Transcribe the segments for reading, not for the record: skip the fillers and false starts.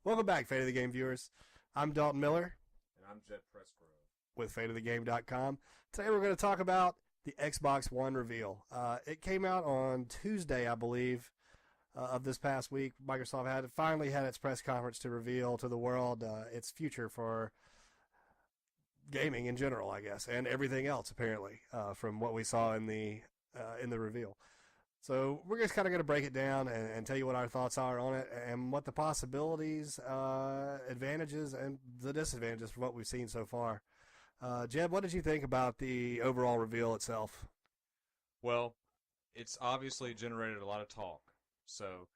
Welcome back, Fate of the Game viewers. I'm Dalton Miller And I'm Jed Pressgrove. with FateOfTheGame.com. Today we're going to talk about the Xbox One reveal. It came out on Tuesday, I believe, of this past week. Microsoft finally had its press conference to reveal to the world its future for gaming in general, I guess, and everything else apparently from what we saw in the reveal. So we're just kind of going to break it down and tell you what our thoughts are on it and what the possibilities, advantages, and the disadvantages for what we've seen so far. Jed, what did you think about the overall reveal itself? Well, it's obviously generated a lot of talk. So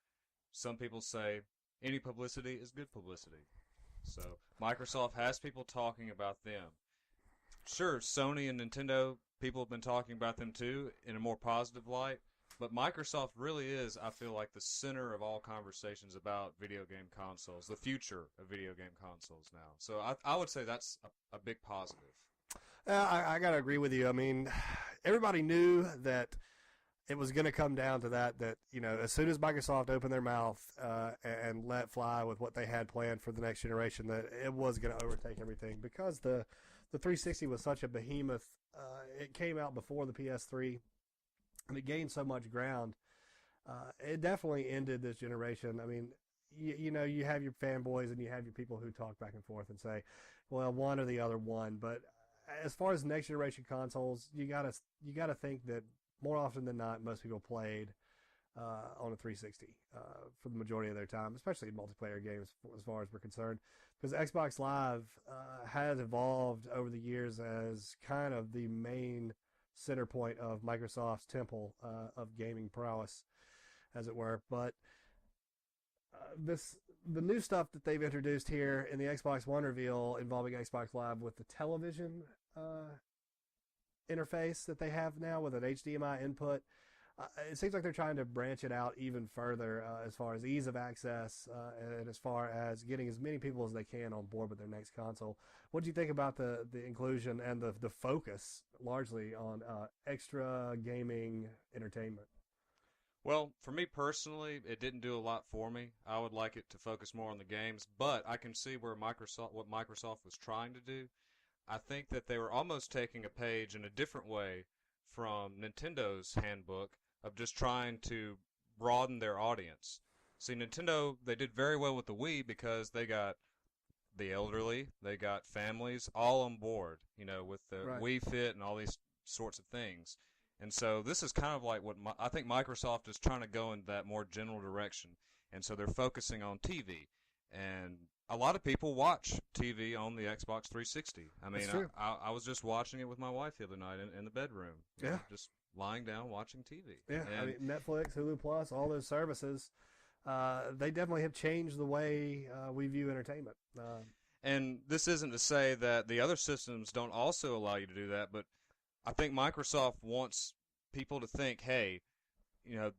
some people say any publicity is good publicity. So Microsoft has people talking about them. Sure, Sony and Nintendo, people have been talking about them too in a more positive light. But Microsoft really is, I feel like, the center of all conversations about video game consoles, the future of video game consoles now. So I would say that's a big positive. I got to agree with you. I mean, everybody knew that it was going to come down to that, you know, as soon as Microsoft opened their mouth and let fly with what they had planned for the next generation, that it was going to overtake everything because the 360 was such a behemoth. It came out before the PS3. And it gained so much ground. It definitely ended this generation. I mean, you know, you have your fanboys and you have your people who talk back and forth and say, well, one or the other won. But as far as next generation consoles, you gotta think that more often than not, most people played on a 360 for the majority of their time, especially in multiplayer games as far as we're concerned. Because Xbox Live has evolved over the years as kind of the main center point of Microsoft's temple of gaming prowess, as it were. But the new stuff that they've introduced here in the Xbox One reveal involving Xbox Live with the television interface that they have now with an HDMI input, it seems like they're trying to branch it out even further as far as ease of access and as far as getting as many people as they can on board with their next console. What do you think about the inclusion and the focus largely on extra gaming entertainment? Well, for me personally, it didn't do a lot for me. I would like it to focus more on the games, but I can see what Microsoft was trying to do. I think that they were almost taking a page in a different way from Nintendo's handbook of just trying to broaden their audience. See, Nintendo, they did very well with the Wii because they got the elderly, they got families all on board, you know, with the Right. Wii Fit and all these sorts of things. And so this is kind of like what I think Microsoft is trying to go in that more general direction. And so they're focusing on TV. And a lot of people watch TV on the Xbox 360. I mean, That's true. I was just watching it with my wife the other night in the bedroom. You know, just lying down watching TV. Yeah, And I mean, Netflix, Hulu Plus, all those services, they definitely have changed the way we view entertainment. And this isn't to say that the other systems don't also allow you to do that, but I think Microsoft wants people to think, hey, you know,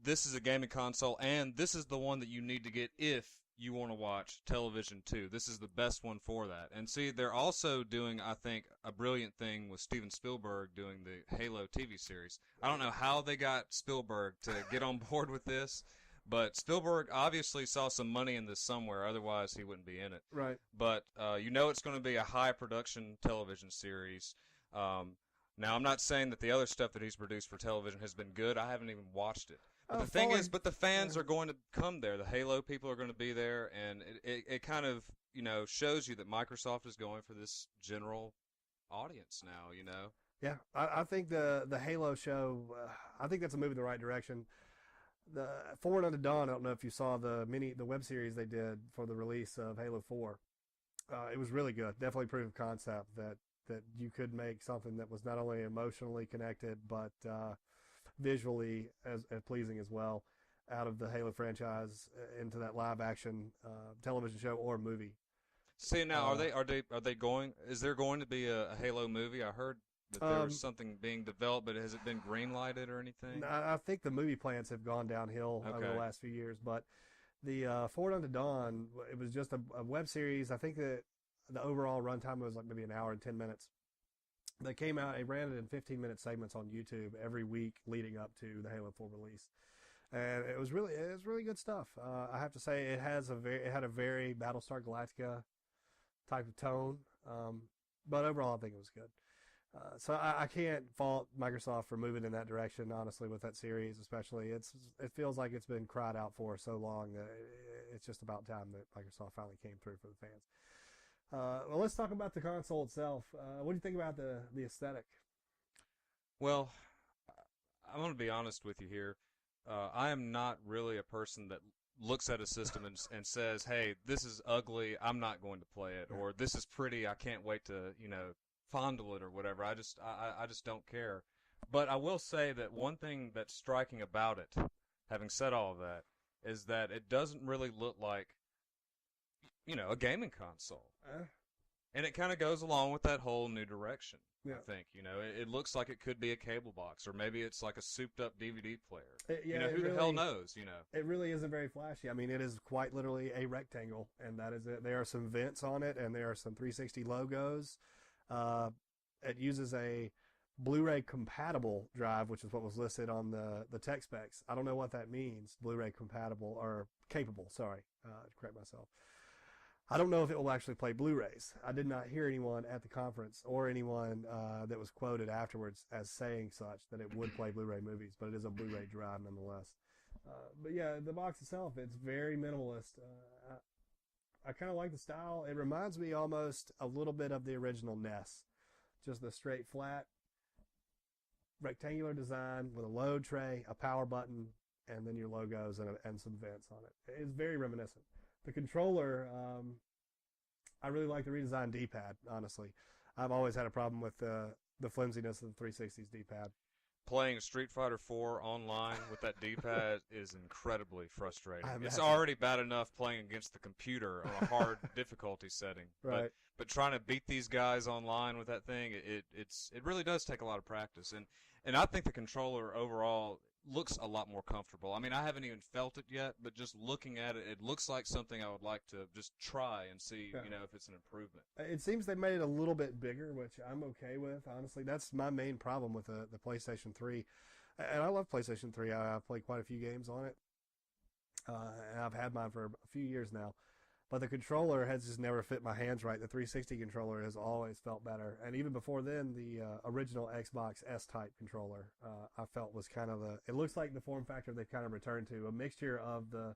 this is a gaming console, and this is the one that you need to get if you want to watch television too. This is the best one for that. And see, they're also doing, I think, a brilliant thing with Steven Spielberg doing the Halo TV series. I don't know how they got Spielberg to get on board with this, but Spielberg obviously saw some money in this somewhere, otherwise he wouldn't be in it. Right. But you know it's going to be a high-production television series. Now, I'm not saying that the other stuff that he's produced for television has been good. I haven't even watched it. But the thing is, the fans are going to come there. The Halo people are going to be there, and it kind of, you know, shows you that Microsoft is going for this general audience now, you know. Yeah, I think the Halo show, I think that's a move in the right direction. The Forward Unto Dawn, I don't know if you saw the web series they did for the release of Halo 4. It was really good. Definitely proof of concept that you could make something that was not only emotionally connected but visually as pleasing as well out of the Halo franchise into that live action television show or movie. See, now are they going? Is there going to be a Halo movie? I heard that there was something being developed, but has it been green-lighted or anything? I think the movie plans have gone downhill over the last few years, but the Forward Unto Dawn, it was just a web series. I think that the overall runtime was like maybe an hour and 10 minutes. They came out, they ran it in 15-minute segments on YouTube every week leading up to the Halo 4 release. and it was really good stuff. I have to say it had a very Battlestar Galactica type of tone, but overall I think it was good. So I can't fault Microsoft for moving in that direction. Honestly, with that series, especially, it feels like it's been cried out for so long that it's just about time that Microsoft finally came through for the fans. Well, let's talk about the console itself. What do you think about the aesthetic? Well, I'm going to be honest with you here. I am not really a person that looks at a system and says, "Hey, this is ugly. I'm not going to play it," or "This is pretty. I can't wait to fondle it," or whatever. I just don't care. But I will say that one thing that's striking about it, having said all of that, is that it doesn't really look like a gaming console. And it kind of goes along with that whole new direction. Yeah. I think, it looks like it could be a cable box, or maybe it's like a souped-up DVD player. Who the hell knows, It really isn't very flashy. I mean, it is quite literally a rectangle, and that is it. There are some vents on it, and there are some 360 logos. It uses a Blu-ray compatible drive, which is what was listed on the tech specs. I don't know what that means, Blu-ray compatible, or capable, sorry, to correct myself. I don't know if it will actually play Blu-rays. I did not hear anyone at the conference or anyone that was quoted afterwards as saying such, that it would play Blu-ray movies, but it is a Blu-ray drive nonetheless. But yeah, the box itself, it's very minimalist. I kind of like the style. It reminds me almost a little bit of the original NES. Just the straight, flat, rectangular design with a load tray, a power button, and then your logos and some vents on it. It's very reminiscent. The controller, I really like the redesigned D-pad, honestly. I've always had a problem with the flimsiness of the 360's D-pad. Playing Street Fighter 4 online with that D-pad is incredibly frustrating. It's imagine. already bad enough playing against the computer on a hard difficulty setting. Right. But trying to beat these guys online with that thing, it really does take a lot of practice. And I think the controller overall looks a lot more comfortable. I mean, I haven't even felt it yet, but just looking at it, it looks like something I would like to just try and see, if it's an improvement. It seems they made it a little bit bigger, which I'm okay with, honestly. That's my main problem with the PlayStation 3. And I love PlayStation 3. I've played quite a few games on it. And I've had mine for a few years now. But the controller has just never fit my hands right. The 360 controller has always felt better. And even before then, the original Xbox S-type controller, I felt was kind of it looks like the form factor they've kind of returned to, a mixture of the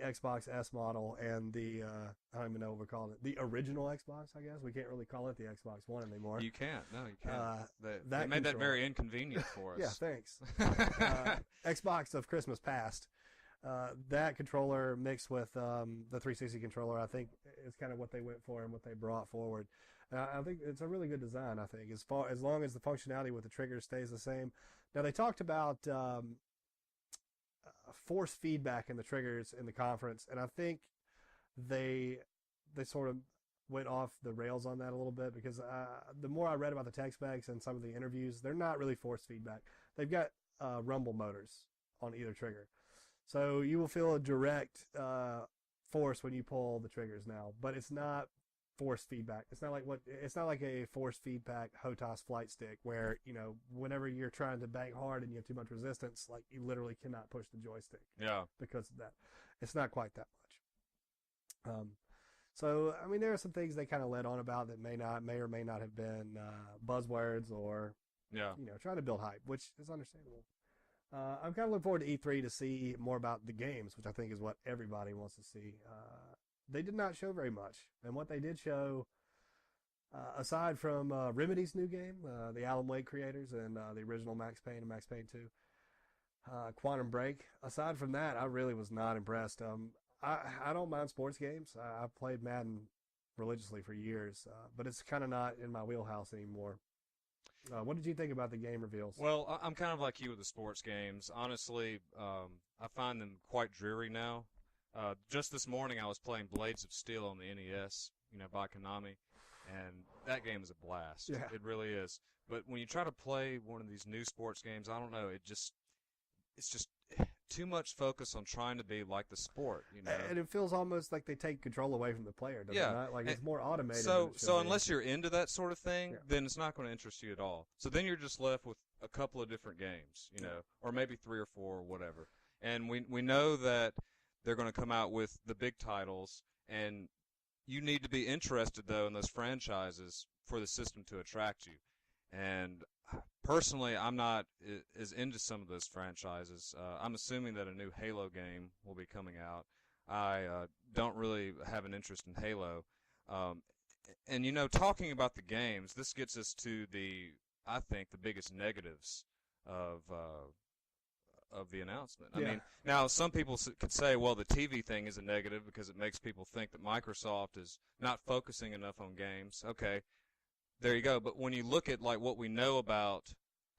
Xbox S model and I don't even know what we're calling it, the original Xbox, I guess. We can't really call it the Xbox One anymore. You can't. No, you can't. They made that very inconvenient for us. Yeah, thanks. Xbox of Christmas past. That controller mixed with the 360 controller, I think, is kind of what they went for and what they brought forward. I think it's a really good design. I think as long as the functionality with the triggers stays the same. Now they talked about force feedback in the triggers in the conference, and I think they sort of went off the rails on that a little bit, because the more I read about the tech specs and some of the interviews, they're not really force feedback. They've got rumble motors on either trigger. So you will feel a direct force when you pull the triggers now, but it's not force feedback. It's not like a force feedback HOTAS flight stick where, whenever you're trying to bank hard and you have too much resistance, like you literally cannot push the joystick. Yeah. Because of that. It's not quite that much. So I mean, there are some things they kind of led on about that may or may not have been buzzwords or trying to build hype, which is understandable. I'm kind of looking forward to E3 to see more about the games, which I think is what everybody wants to see. They did not show very much. And what they did show, aside from Remedy's new game, the Alan Wake creators, and the original Max Payne and Max Payne 2, Quantum Break, aside from that, I really was not impressed. I don't mind sports games. I've played Madden religiously for years, but it's kind of not in my wheelhouse anymore. What did you think about the game reveals? Well, I'm kind of like you with the sports games. Honestly, I find them quite dreary now. Just this morning, I was playing Blades of Steel on the NES, by Konami, and that game is a blast. Yeah. It really is. But when you try to play one of these new sports games, I don't know, it's just too much focus on trying to be like the sport, And it feels almost like they take control away from the player, doesn't it not? Like it's more automated. So unless you're into that sort of thing, then it's not going to interest you at all. So then you're just left with a couple of different games, or maybe 3 or 4 or whatever. And we know that they're going to come out with the big titles, and you need to be interested, though, in those franchises for the system to attract you. And personally, I'm not as into some of those franchises. I'm assuming that a new Halo game will be coming out. I don't really have an interest in Halo. And, talking about the games, this gets us to I think, the biggest negatives of the announcement. I mean, now some people could say, well, the TV thing is a negative because it makes people think that Microsoft is not focusing enough on games. Okay, there you go. But when you look at like what we know about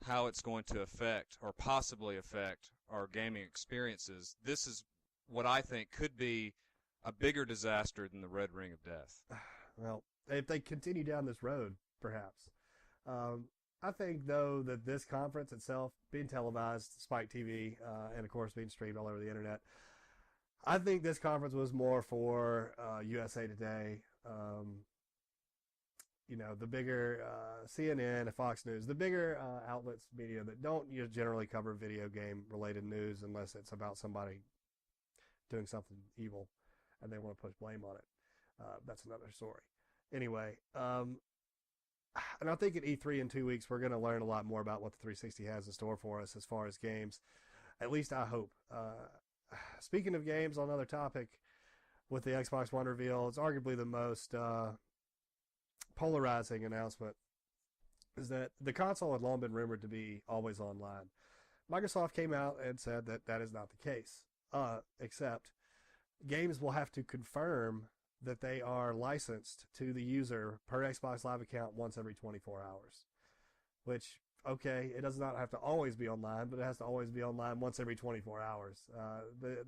how it's going to affect or possibly affect our gaming experiences, this is what I think could be a bigger disaster than the Red Ring of Death. Well, if they continue down this road, perhaps. I think, though, that this conference itself, being televised, Spike TV, and, of course, being streamed all over the internet, I think this conference was more for USA Today, the bigger CNN and Fox News, the bigger outlets, media that don't generally cover video game-related news unless it's about somebody doing something evil and they want to push blame on it. That's another story. Anyway, and I think at E3 in 2 weeks, we're going to learn a lot more about what the 360 has in store for us as far as games. At least I hope. Speaking of games, on another topic, with the Xbox One reveal, it's arguably the most polarizing announcement, is that the console had long been rumored to be always online. Microsoft came out and said that that is not the case, except games will have to confirm that they are licensed to the user per Xbox Live account once every 24 hours. Which, okay, it does not have to always be online, but it has to always be online once every 24 hours.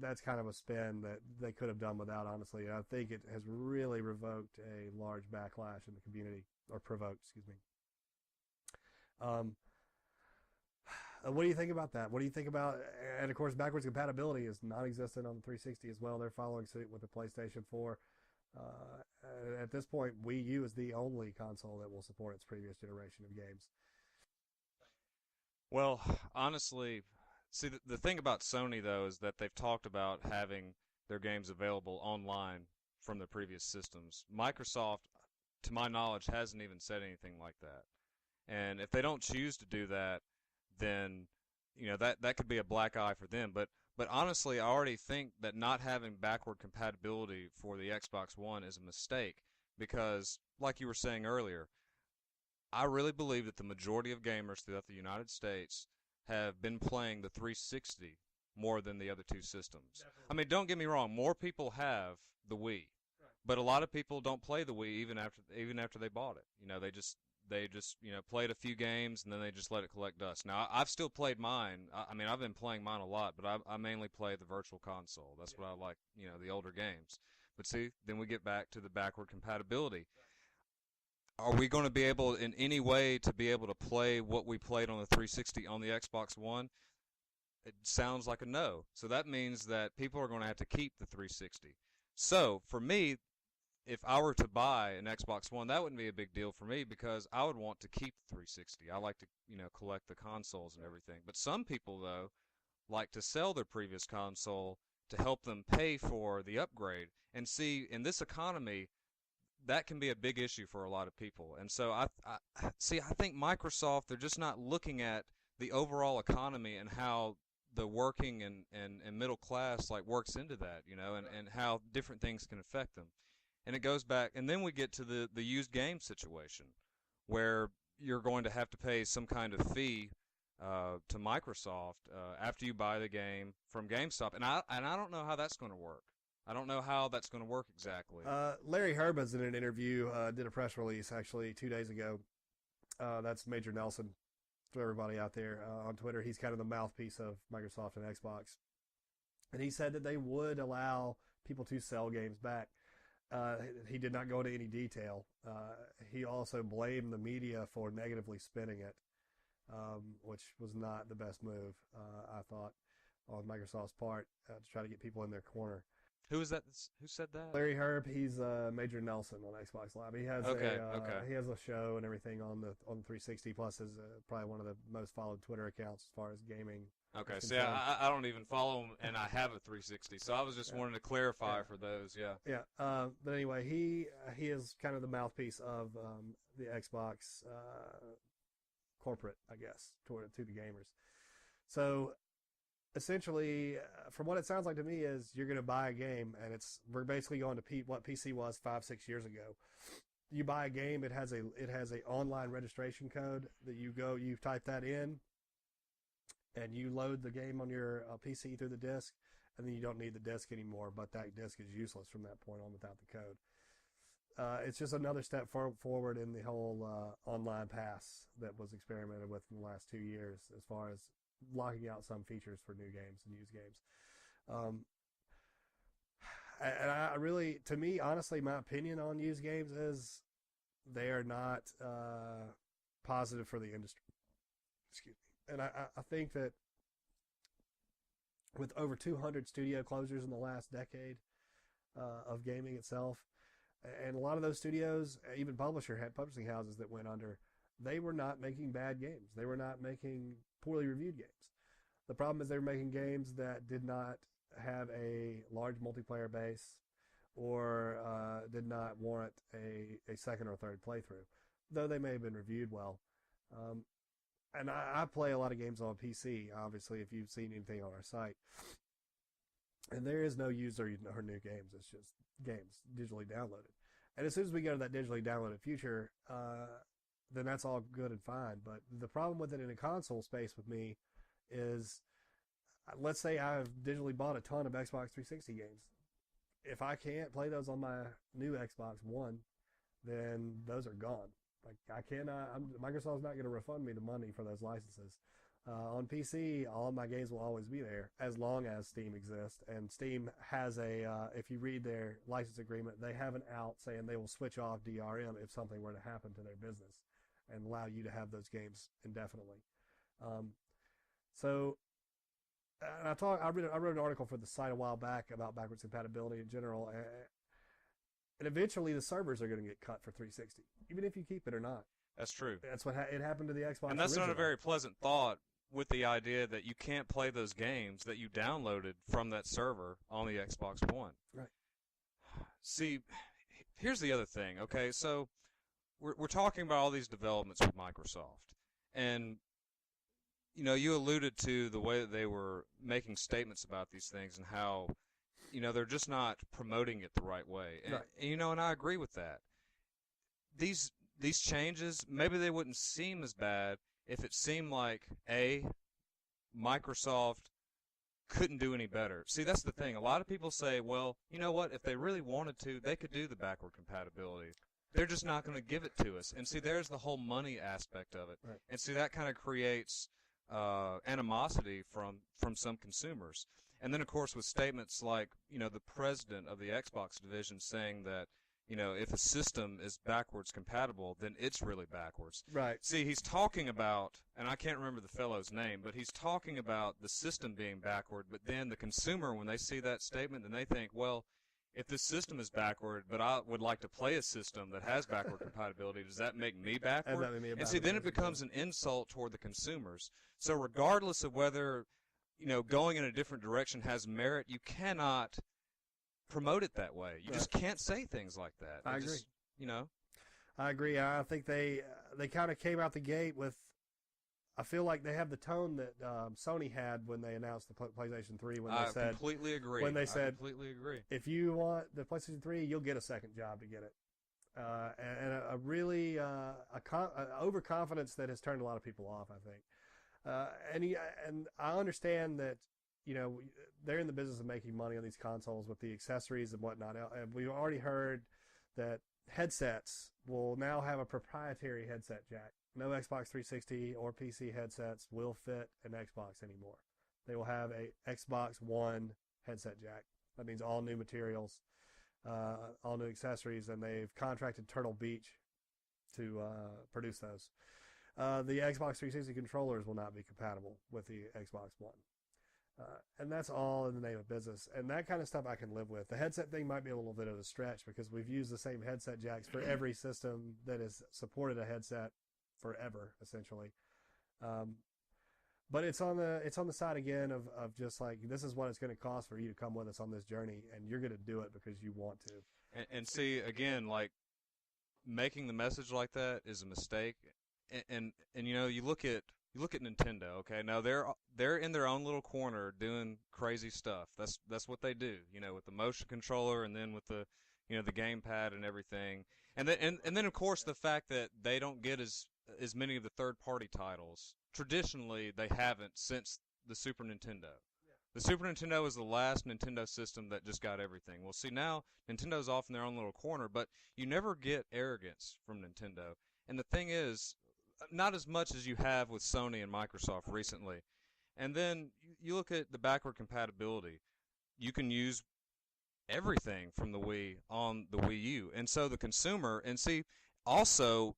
That's kind of a spin that they could have done without, honestly. I think it has really revoked a large backlash in the community, or provoked, excuse me. What do you think about that? What do you think about, and of course, backwards compatibility is non-existent on the 360 as well. They're following suit with the PlayStation 4. At this point, Wii U is the only console that will support its previous generation of games. Well, honestly, see, the thing about Sony, though, is that they've talked about having their games available online from their previous systems. Microsoft, to my knowledge, hasn't even said anything like that. And if they don't choose to do that, then that could be a black eye for them. But honestly, I already think that not having backward compatibility for the Xbox One is a mistake because, like you were saying earlier, I really believe that the majority of gamers throughout the United States have been playing the 360 more than the other two systems. Definitely. I mean, don't get me wrong, more people have the Wii, right, but a lot of people don't play the Wii even after they bought it. They just played a few games and then they just let it collect dust. Now, I've still played mine. I mean, I've been playing mine a lot, but I mainly play the virtual console. That's what I like, the older games. But see, then we get back to the backward compatibility. Are we going to be able in any way to be able to play what we played on the 360 on the Xbox One? It sounds like a no. So that means that people are going to have to keep the 360. So for me, if I were to buy an Xbox One, that wouldn't be a big deal for me because I would want to keep the 360. I like to, collect the consoles and everything. But some people, though, like to sell their previous console to help them pay for the upgrade. And see, in this economy, that can be a big issue for a lot of people. And so I think Microsoft, they're just not looking at the overall economy and how the working and middle class works into that, and how different things can affect them. And it goes back, and then we get to the used game situation where you're going to have to pay some kind of fee to Microsoft after you buy the game from GameStop. And I don't know how that's going to work. I don't know how that's going to work exactly. Larry Herman's in an interview, did a press release actually 2 days ago. That's Major Nelson for everybody out there on Twitter. He's kind of the mouthpiece of Microsoft and Xbox. And he said that they would allow people to sell games back. He did not go into any detail. He also blamed the media for negatively spinning it, which was not the best move, I thought, on Microsoft's part to try to get people in their corner. Who is that? Who said that? Larry Herb, he's Major Nelson on Xbox Live. He has he has a show and everything on the 360. Plus, is probably one of the most followed Twitter accounts as far as gaming. Okay, see, I don't even follow him, and I have a 360, so I was just wanting to clarify for those. Yeah. But anyway, he is kind of the mouthpiece of the Xbox corporate, I guess, to the gamers. So essentially, from what it sounds like to me, is you're going to buy a game, and we're basically going to what PC was 5-6 years ago. You buy a game, it has a online registration code that you type that in, and you load the game on your PC through the disc, and then you don't need the disc anymore. But that disc is useless from that point on without the code. It's just another step forward in the whole online pass that was experimented with in the last 2 years, as far as locking out some features for new games and used games. And I really, to me, honestly, my opinion on used games is they are not positive for the industry. Excuse me. And I think that with over 200 studio closures in the last decade of gaming itself, and a lot of those studios, even publishing houses that went under, they were not making bad games. They were not making poorly reviewed games. The problem is they were making games that did not have a large multiplayer base or did not warrant a second or third playthrough, though they may have been reviewed well. And I play a lot of games on PC, obviously, if you've seen anything on our site. And there is no used or new games. It's just games digitally downloaded. And as soon as we go to that digitally downloaded future, then that's all good and fine. But the problem with it in a console space with me is, let's say I've digitally bought a ton of Xbox 360 games. If I can't play those on my new Xbox One, then those are gone. Like, I cannot. Microsoft's not going to refund me the money for those licenses. On PC, all of my games will always be there as long as Steam exists. And Steam has if you read their license agreement, they have an out saying they will switch off DRM if something were to happen to their business, and allow you to have those games indefinitely. And I wrote an article for the site a while back about backwards compatibility in general, and eventually the servers are going to get cut for 360, even if you keep it or not. That's true. That's what it happened to the Xbox. And that's original. not a very pleasant thought, with the idea that you can't play those games that you downloaded from that server on the Xbox One. Right. See, here's the other thing. Okay, so we're talking about all these developments with Microsoft, and you alluded to the way that they were making statements about these things and how they're just not promoting it the right way. And, right. And I agree with that. These changes, maybe they wouldn't seem as bad if it seemed like Microsoft couldn't do any better. See, that's the thing. A lot of people say, well, you know what? If they really wanted to, they could do the backward compatibility. They're just not going to give it to us. And see, there's the whole money aspect of it. Right. And see, that kind of creates animosity from some consumers. And then, of course, with statements like, the president of the Xbox division saying that, if a system is backwards compatible, then it's really backwards. Right. See, he's talking about, and I can't remember the fellow's name, but he's talking about the system being backward, but then the consumer, when they see that statement, then they think, well, if this system is backward, but I would like to play a system that has backward compatibility, does that make me backward? And see, then it becomes an insult toward the consumers. So regardless of whether, going in a different direction has merit, you cannot promote it that way. You just can't say things like that. I agree. Just, I agree. I think they kind of came out the gate with, I feel like they have the tone that Sony had when they announced the PlayStation 3 when they said, I completely agree. When they said, completely agree. If you want the PlayStation 3, you'll get a second job to get it. And a really overconfidence that has turned a lot of people off, I think. And I understand that, they're in the business of making money on these consoles with the accessories and whatnot. And we've already heard that headsets will now have a proprietary headset jack. No Xbox 360 or PC headsets will fit an Xbox anymore. They will have a Xbox One headset jack. That means all new materials, all new accessories, and they've contracted Turtle Beach to produce those. The Xbox 360 controllers will not be compatible with the Xbox One. And that's all in the name of business. And that kind of stuff I can live with. The headset thing might be a little bit of a stretch because we've used the same headset jacks for every system that has supported a headset forever, essentially. But it's on the side again of just like, this is what it's going to cost for you to come with us on this journey, and you're going to do it because you want to. And see, again, like, making the message like that is a mistake. And you know, you look at Nintendo. Okay, now they're in their own little corner doing crazy stuff. That's what they do. You know, with the motion controller and then with the, you know, the gamepad and everything. And then of course the fact that they don't get as many of the third-party titles. Traditionally, they haven't since the Super Nintendo. The Super Nintendo is the last Nintendo system that just got everything. Well, see, now Nintendo's off in their own little corner, but you never get arrogance from Nintendo. And the thing is, not as much as you have with Sony and Microsoft recently. And then you look at the backward compatibility. You can use everything from the Wii on the Wii U. And so the consumer, and see, also,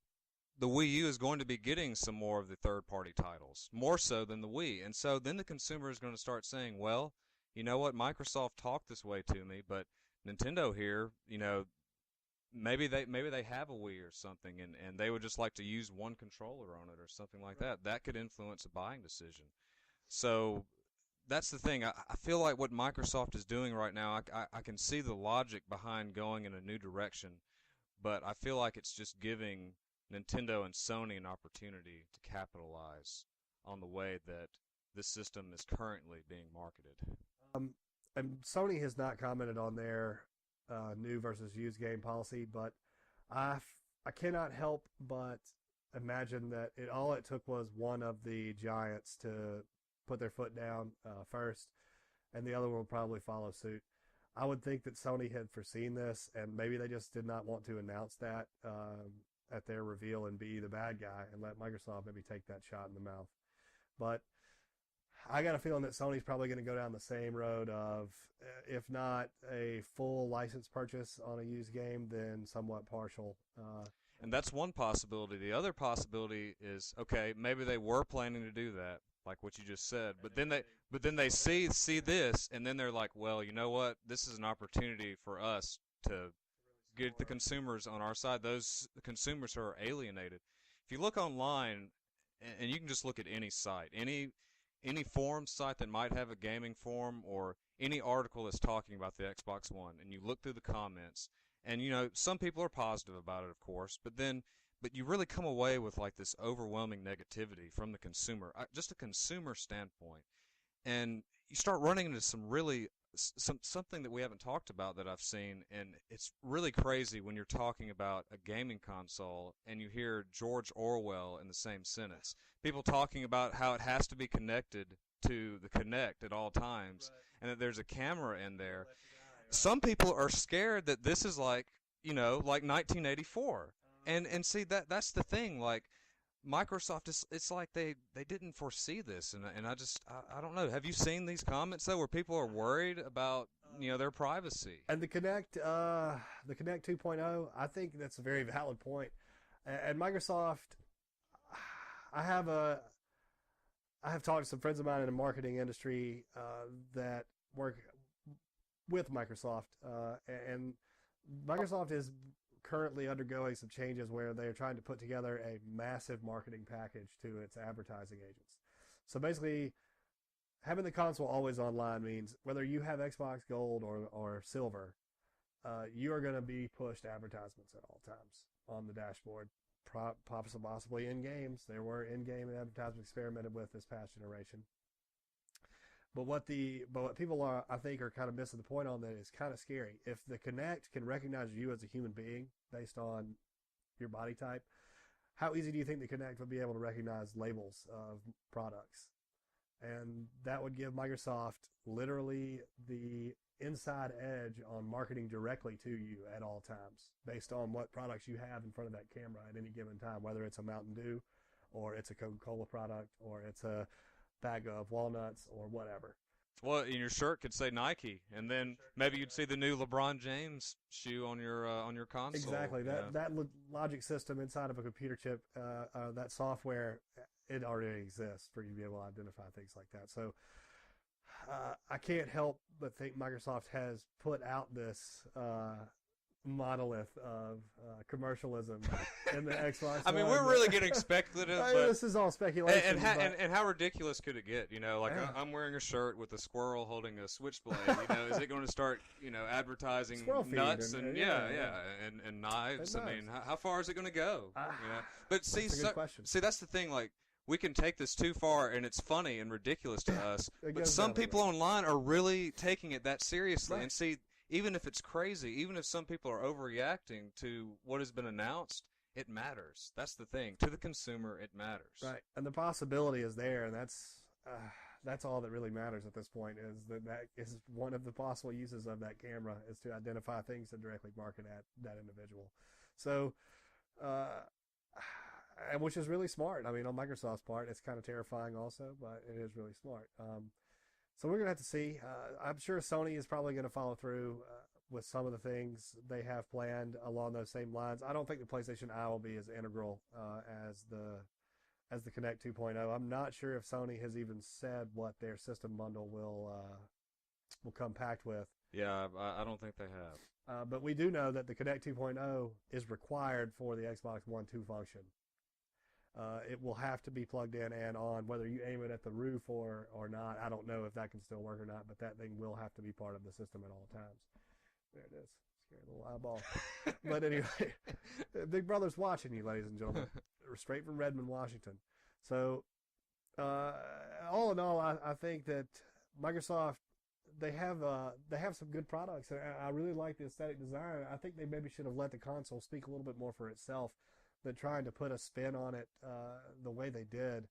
the Wii U is going to be getting some more of the third-party titles, more so than the Wii. And so then the consumer is going to start saying, well, you know what, Microsoft talked this way to me, but Nintendo here, you know, maybe they have a Wii or something, and they would just like to use one controller on it or something like that. That could influence a buying decision. So that's the thing. I feel like what Microsoft is doing right now, I can see the logic behind going in a new direction, but I feel like it's just giving Nintendo and Sony an opportunity to capitalize on the way that this system is currently being marketed. And Sony has not commented on their new versus used game policy, but I cannot help but imagine that all it took was one of the giants to put their foot down first, and the other one will probably follow suit. I would think that Sony had foreseen this, and maybe they just did not want to announce that at their reveal and be the bad guy and let Microsoft maybe take that shot in the mouth. But I got a feeling that Sony's probably going to go down the same road of, if not a full license purchase on a used game, then somewhat partial. And that's one possibility. The other possibility is, okay, maybe they were planning to do that, like what you just said, but then they see this, and then they're like, well, you know what? This is an opportunity for us to get the consumers on our side, those consumers who are alienated. If you look online, and you can just look at any site, any forum site that might have a gaming forum, or any article that's talking about the Xbox One, and you look through the comments, and you know, some people are positive about it, of course, but you really come away with like this overwhelming negativity from the consumer, just a consumer standpoint, and you start running into something that we haven't talked about that I've seen, and it's really crazy when you're talking about a gaming console and you hear George Orwell in the same sentence. People talking about how it has to be connected to the Kinect at all times, and that there's a camera in there. Some people are scared that this is like, you know, like 1984. And see, that's the thing, like, Microsoft it's like they didn't foresee this, and I don't know. Have you seen these comments though, where people are worried about, you know, their privacy? And the Kinect 2.0, I think that's a very valid point. And Microsoft, I have talked to some friends of mine in the marketing industry that work with Microsoft, and Microsoft is currently undergoing some changes where they are trying to put together a massive marketing package to its advertising agents. So basically, having the console always online means whether you have Xbox Gold or Silver, you are going to be pushed advertisements at all times on the dashboard, possibly in games. There were in-game advertisements experimented with this past generation. But what people are, I think, are kind of missing the point on that is kind of scary. If the Kinect can recognize you as a human being based on your body type, how easy do you think the Kinect would be able to recognize labels of products? And that would give Microsoft literally the inside edge on marketing directly to you at all times based on what products you have in front of that camera at any given time, whether it's a Mountain Dew or it's a Coca-Cola product or it's a bag of walnuts or whatever. Well, and your shirt could say Nike, and then maybe you'd see the new LeBron James shoe on your console. Exactly. That logic system inside of a computer chip, that software, it already exists for you to be able to identify things like that. So I can't help but think Microsoft has put out this monolith of commercialism in the Xbox. I mean, One. we're really getting speculative, I mean, but this is all speculation. and how ridiculous could it get? You know, like Yeah. I'm wearing a shirt with a squirrel holding a switchblade. You know, is it going to start, advertising Squirrel feed nuts and- and yeah. and knives? And I mean, knives. how far is it going to go? But see, that's a good question. see, that's the thing. Like, we can take this too far, and it's funny and ridiculous to us. It But goes some down the people online are really taking it that seriously. Right. And see, even if it's crazy, even if some people are overreacting to what has been announced, it matters. That's the thing. To the consumer, it matters. Right, and the possibility is there, and that's all that really matters at this point. Is that is one of the possible uses of that camera is to identify things to directly market at that individual. So, and which is really smart. I mean, on Microsoft's part, it's kind of terrifying also, but it is really smart. So we're gonna have to see. I'm sure Sony is probably going to follow through with some of the things they have planned along those same lines. I don't think the PlayStation Eye will be as integral as the Kinect 2.0. I'm not sure if Sony has even said what their system bundle will come packed with. Yeah, I don't think they have. But we do know that the Kinect 2.0 is required for the Xbox One 2 function. It will have to be plugged in and on, whether you aim it at the roof or not. I don't know if that can still work or not, but that thing will have to be part of the system at all times. There it is. Scary little eyeball. But anyway, Big Brother's watching you, ladies and gentlemen. Straight from Redmond, Washington. So, all in all, I think that Microsoft, they have some good products. And I really like the aesthetic design. I think they maybe should have let the console speak a little bit more for itself than trying to put a spin on it the way they did,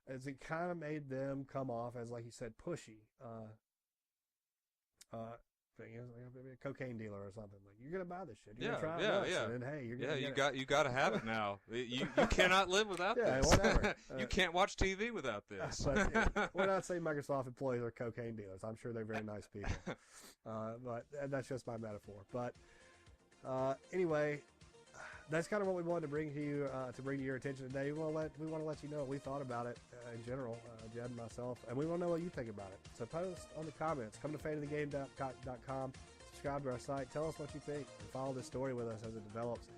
as it kind of made them come off as, like you said, pushy. Thing is, like maybe a cocaine dealer or something. Like, you're gonna buy this shit. You're gonna try it once, and then hey, you're gonna you got to have it now. You cannot live without this. Whatever. You can't watch TV without this. But we're not saying Microsoft employees are cocaine dealers. I'm sure they're very nice people. But that's just my metaphor. But anyway, that's kind of what we wanted to bring to your attention today. We want to let you know what we thought about it in general, Jed and myself, and we want to know what you think about it. So post on the comments. Come to fadeofthegame.com. Subscribe to our site. Tell us what you think. And follow this story with us as it develops.